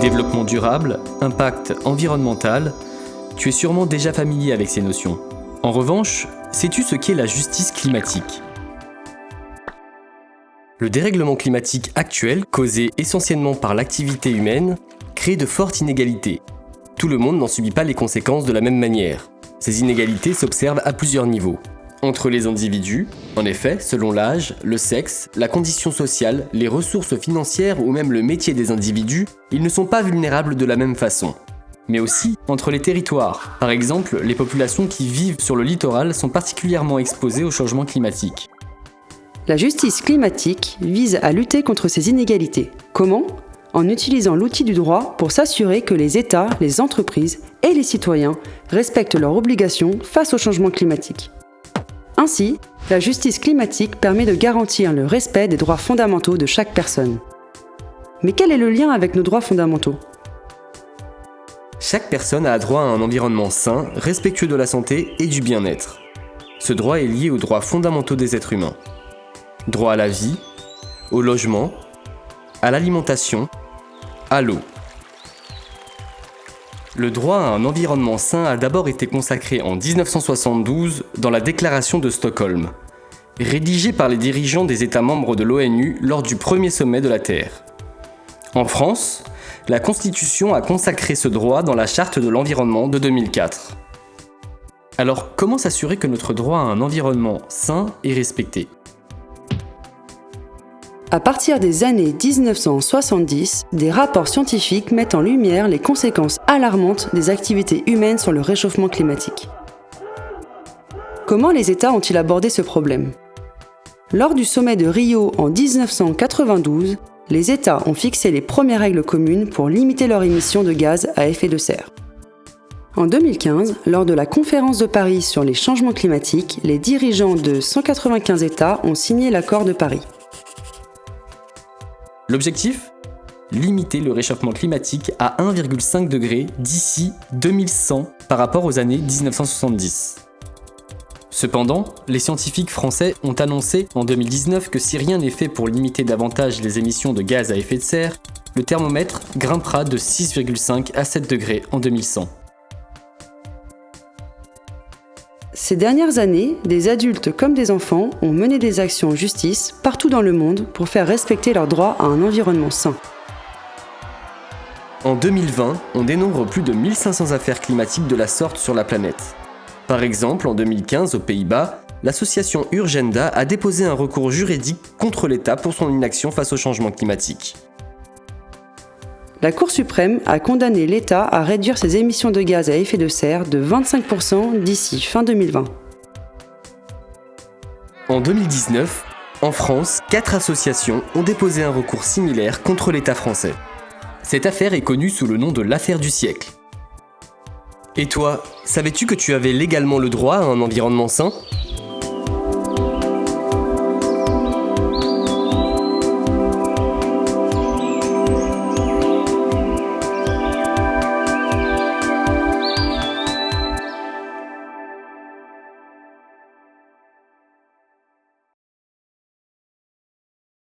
Développement durable, impact environnemental, tu es sûrement déjà familier avec ces notions. En revanche, sais-tu ce qu'est la justice climatique ? Le dérèglement climatique actuel, causé essentiellement par l'activité humaine, crée de fortes inégalités. Tout le monde n'en subit pas les conséquences de la même manière. Ces inégalités s'observent à plusieurs niveaux. Entre les individus, en effet, selon l'âge, le sexe, la condition sociale, les ressources financières ou même le métier des individus, ils ne sont pas vulnérables de la même façon. Mais aussi entre les territoires. Par exemple, les populations qui vivent sur le littoral sont particulièrement exposées au changement climatique. La justice climatique vise à lutter contre ces inégalités. Comment ? En utilisant l'outil du droit pour s'assurer que les États, les entreprises et les citoyens respectent leurs obligations face au changement climatique. Ainsi, la justice climatique permet de garantir le respect des droits fondamentaux de chaque personne. Mais quel est le lien avec nos droits fondamentaux ? Chaque personne a droit à un environnement sain, respectueux de la santé et du bien-être. Ce droit est lié aux droits fondamentaux des êtres humains. Droit à la vie, au logement, à l'alimentation, à l'eau. Le droit à un environnement sain a d'abord été consacré en 1972 dans la Déclaration de Stockholm, rédigée par les dirigeants des États membres de l'ONU lors du premier sommet de la Terre. En France, la Constitution a consacré ce droit dans la Charte de l'environnement de 2004. Alors, comment s'assurer que notre droit à un environnement sain est respecté ? À partir des années 1970, des rapports scientifiques mettent en lumière les conséquences alarmantes des activités humaines sur le réchauffement climatique. Comment les États ont-ils abordé ce problème ? Lors du sommet de Rio en 1992, les États ont fixé les premières règles communes pour limiter leurs émissions de gaz à effet de serre. En 2015, lors de la conférence de Paris sur les changements climatiques, les dirigeants de 195 États ont signé l'accord de Paris. L'objectif ? Limiter le réchauffement climatique à 1,5 degré d'ici 2100 par rapport aux années 1970. Cependant, les scientifiques français ont annoncé en 2019 que si rien n'est fait pour limiter davantage les émissions de gaz à effet de serre, le thermomètre grimpera de 6,5 à 7 degrés en 2100. Ces dernières années, des adultes comme des enfants ont mené des actions en justice partout dans le monde pour faire respecter leurs droits à un environnement sain. En 2020, on dénombre plus de 1500 affaires climatiques de la sorte sur la planète. Par exemple, en 2015, aux Pays-Bas, l'association Urgenda a déposé un recours juridique contre l'État pour son inaction face au changement climatique. La Cour suprême a condamné l'État à réduire ses émissions de gaz à effet de serre de 25% d'ici fin 2020. En 2019, en France, 4 associations ont déposé un recours similaire contre l'État français. Cette affaire est connue sous le nom de l'affaire du siècle. Et toi, savais-tu que tu avais légalement le droit à un environnement sain ?